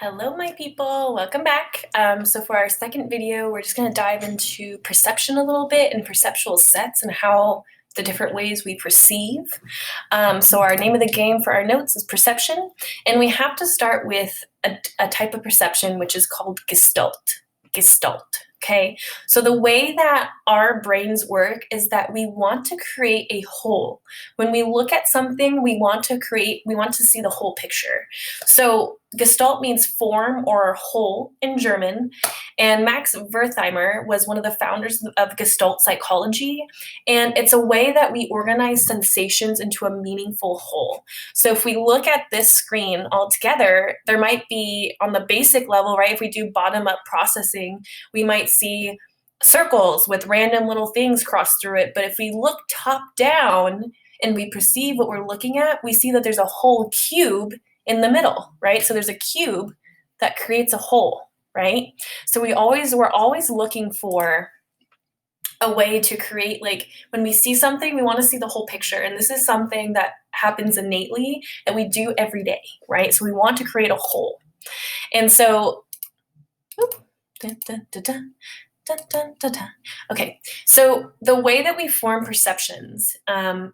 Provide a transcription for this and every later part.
Hello, my people. Welcome back. So for our second video, we're just going to dive into perception a little bit and perceptual sets and how the different ways we perceive. So our name of the game for our notes is perception, and we have to start with a type of perception which is called Gestalt. Gestalt. Okay, so the way that our brains work is that we want to create a whole. When we look at something, we want to see the whole picture. So Gestalt means form or whole in German, and Max Wertheimer was one of the founders of Gestalt psychology, and it's a way that we organize sensations into a meaningful whole. So if we look at this screen all together, there might be, on the basic level, right, if we do bottom-up processing, we might see circles with random little things crossed through it, but if we look top-down and we perceive what we're looking at, we see that there's a whole cube in the middle, right? So there's a cube that creates a whole, right? So we're always looking for a way to create, like when we see something, we want to see the whole picture. And this is something that happens innately that we do every day, right? So we want to create a whole. And so, okay, so the way that we form perceptions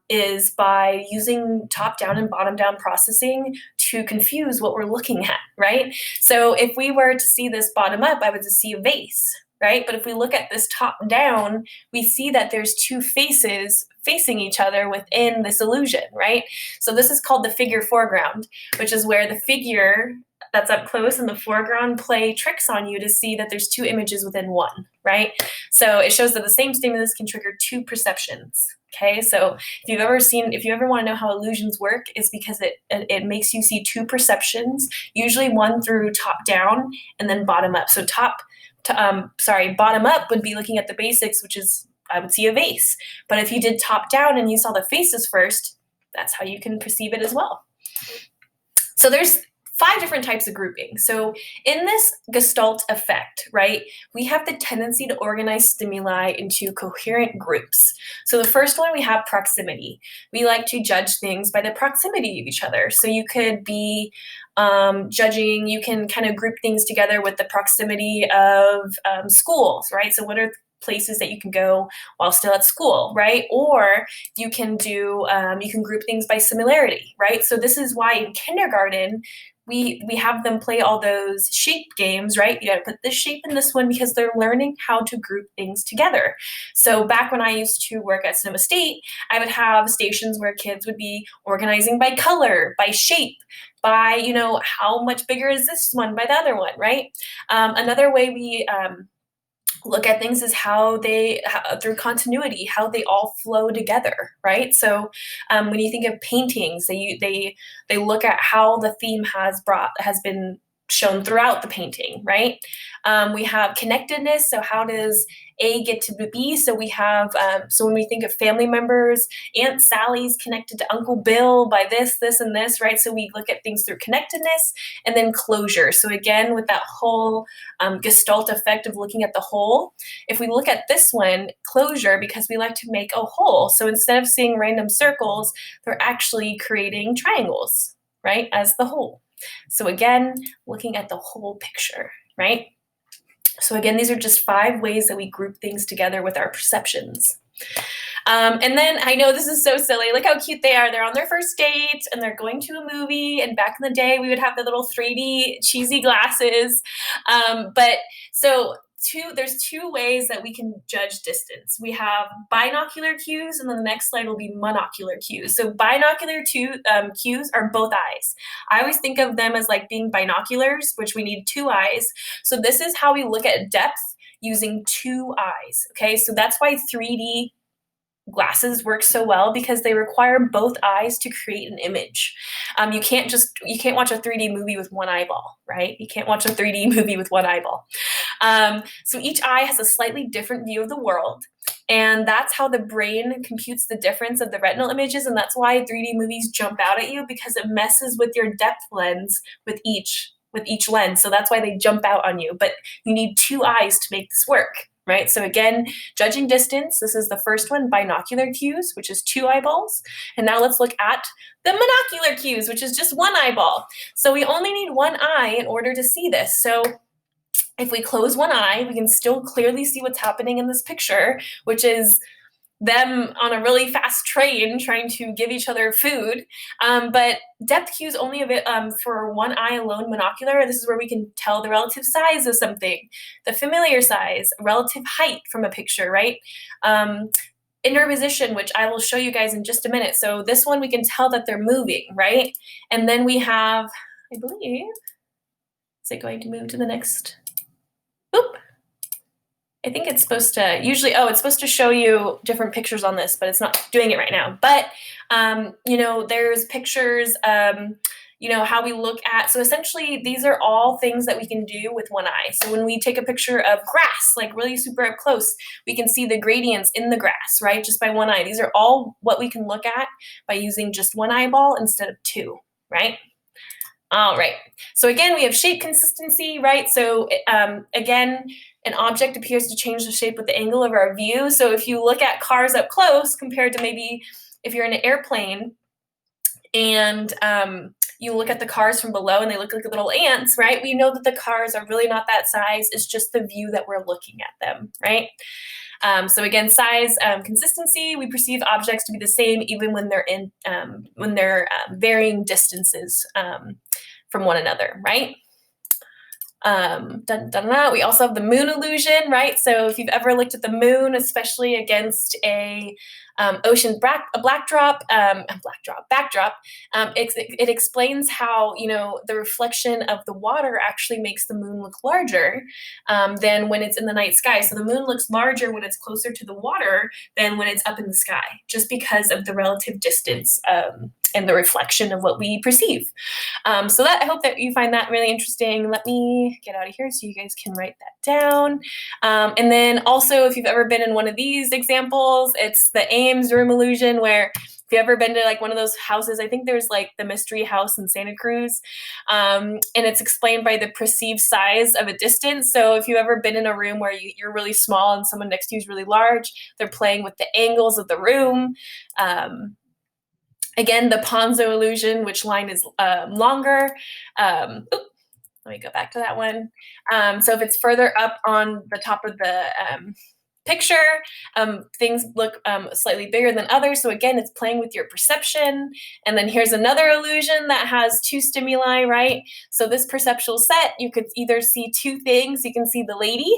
is by using top-down and bottom-down processing to confuse what we're looking at, right? So if we were to see this bottom-up, I would just see a vase, right? But if we look at this top-down, we see that there's two faces facing each other within this illusion, right? So this is called the figure foreground, which is where the figure that's up close in the foreground play tricks on you to see that there's two images within one, right? So it shows that the same stimulus can trigger two perceptions. Okay, so if you ever want to know how illusions work, it's because it makes you see two perceptions, usually one through top down and then bottom up. So bottom up would be looking at the basics, which is I would see a vase. But if you did top down and you saw the faces first, that's how you can perceive it as well. So there's 5 different types of grouping. So in this Gestalt effect, right, we have the tendency to organize stimuli into coherent groups. So the first one, we have proximity. We like to judge things by the proximity of each other. So you could be judging, you can kind of group things together with the proximity of schools, right? So what are places that you can go while still at school, right? Or you can group things by similarity, right? So this is why in kindergarten, we have them play all those shape games, right? You got to put this shape in this one because they're learning how to group things together. So back when I used to work at Sonoma State, I would have stations where kids would be organizing by color, by shape, by, how much bigger is this one by the other one, right? Another way we look at things is through continuity, how they all flow together, right? So when you think of paintings, they look at how the theme has been shown throughout the painting, right? We have connectedness. So how does A get to B? So we have, so when we think of family members, Aunt Sally's connected to Uncle Bill by this, and this, right? So we look at things through connectedness and then closure. So again, with that whole Gestalt effect of looking at the whole, if we look at this one, closure, because we like to make a whole. So instead of seeing random circles, they're actually creating triangles, right, as the whole. So again, looking at the whole picture, right? So again, these are just 5 ways that we group things together with our perceptions. And then I know this is so silly. Look how cute they are. They're on their first date and they're going to a movie. And back in the day, we would have the little 3D cheesy glasses. There's 2 ways that we can judge distance. We have binocular cues, and then the next slide will be monocular cues. So binocular cues are both eyes. I always think of them as like being binoculars, which we need 2 eyes. So this is how we look at depth using 2 eyes, okay? So that's why 3D glasses work so well, because they require both eyes to create an image. You can't watch a 3D movie with one eyeball, right? You can't watch a 3D movie with one eyeball. So each eye has a slightly different view of the world, and that's how the brain computes the difference of the retinal images, and that's why 3D movies jump out at you, because it messes with your depth lens with each lens. So that's why they jump out on you, but you need 2 eyes to make this work, right? So again, judging distance, this is the first one, binocular cues, which is 2 eyeballs. And now let's look at the monocular cues, which is just 1 eyeball. So we only need 1 eye in order to see this. So if we close 1 eye, we can still clearly see what's happening in this picture, which is them on a really fast train trying to give each other food. But depth cues only for 1 eye alone, monocular. This is where we can tell the relative size of something, the familiar size, relative height from a picture, right? Interposition, which I will show you guys in just a minute. So this one, we can tell that they're moving, right? And then we have, I believe, is it going to move to the next? Oop. I think it's supposed to it's supposed to show you different pictures on this, but it's not doing it right now. But, there's pictures, how we look at, so essentially these are all things that we can do with 1 eye. So when we take a picture of grass, like really super up close, we can see the gradients in the grass, right? Just by 1 eye. These are all what we can look at by using just 1 eyeball instead of 2, right? All right. So again, we have shape consistency, right? So again, an object appears to change the shape with the angle of our view. So if you look at cars up close compared to maybe if you're in an airplane and you look at the cars from below and they look like little ants, right? We know that the cars are really not that size. It's just the view that we're looking at them, right? So again, size, consistency, we perceive objects to be the same even when they're varying distances from one another, right? We also have the moon illusion, right? So if you've ever looked at the moon, especially against a ocean backdrop, it explains how the reflection of the water actually makes the moon look larger than when it's in the night sky. So the moon looks larger when it's closer to the water than when it's up in the sky, just because of the relative distance and the reflection of what we perceive. So I hope that you find that really interesting. Let me get out of here so you guys can write that down. And then also, if you've ever been in one of these examples, it's the Ames room illusion, where if you've ever been to like one of those houses, I think there's like the mystery house in Santa Cruz, and it's explained by the perceived size of a distance. So if you've ever been in a room where you're really small and someone next to you is really large, they're playing with the angles of the room. Again, the Ponzo illusion, which line is longer. Let me go back to that one. So if it's further up on the top of the picture, things look slightly bigger than others. So again, it's playing with your perception. And then here's another illusion that has 2 stimuli, right? So this perceptual set, you could either see 2 things. You can see the lady,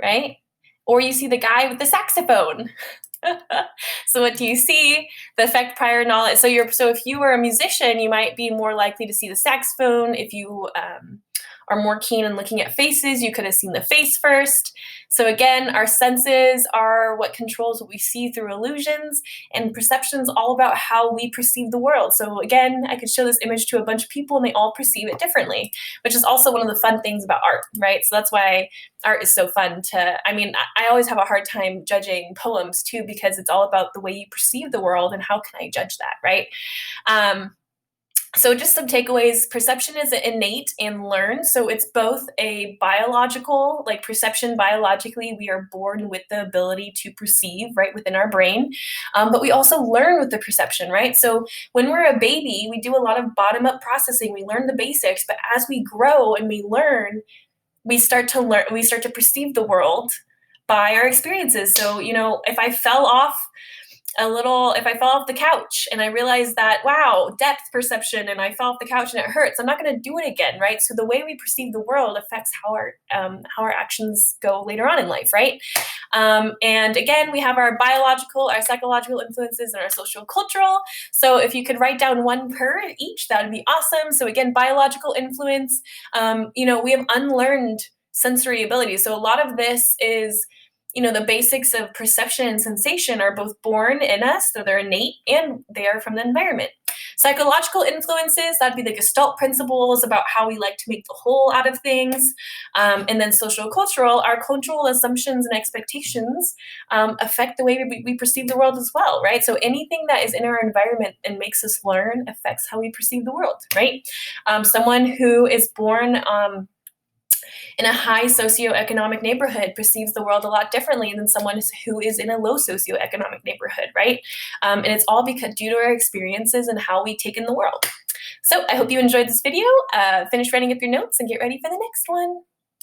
right? Or you see the guy with the saxophone. So what do you see? The effect prior knowledge. So if you were a musician, you might be more likely to see the saxophone. If you are more keen on looking at faces, you could have seen the face first. So again, our senses are what controls what we see through illusions, and perception's all about how we perceive the world. So again, I could show this image to a bunch of people and they all perceive it differently, which is also one of the fun things about art, right? So that's why art is so fun I always have a hard time judging poems too, because it's all about the way you perceive the world and how can I judge that, right? So just some takeaways. Perception is innate and learned. So it's both a biological, like perception biologically, we are born with the ability to perceive right within our brain. But we also learn with the perception, right? So when we're a baby, we do a lot of bottom-up processing. We learn the basics, but as we grow and we learn, we start to perceive the world by our experiences. So, if I fell off the couch and I realized that, wow, depth perception, and I fell off the couch and it hurts, I'm not going to do it again, right? So the way we perceive the world affects how our actions go later on in life, right? And again, we have our biological, our psychological influences, and our social cultural. So if you could write down one per each, that would be awesome. So again, biological influence, we have unlearned sensory abilities. So a lot of this is the basics of perception and sensation are both born in us, so they're innate, and they are from the environment. Psychological influences, that'd be the Gestalt principles about how we like to make the whole out of things. And then social cultural, our cultural assumptions and expectations affect the way we perceive the world as well, right? So anything that is in our environment and makes us learn affects how we perceive the world, right? Someone who is born in a high socioeconomic neighborhood perceives the world a lot differently than someone who is in a low socioeconomic neighborhood, right? And it's all because due to our experiences and how we take in the world. So I hope you enjoyed this video. Finish writing up your notes and get ready for the next one.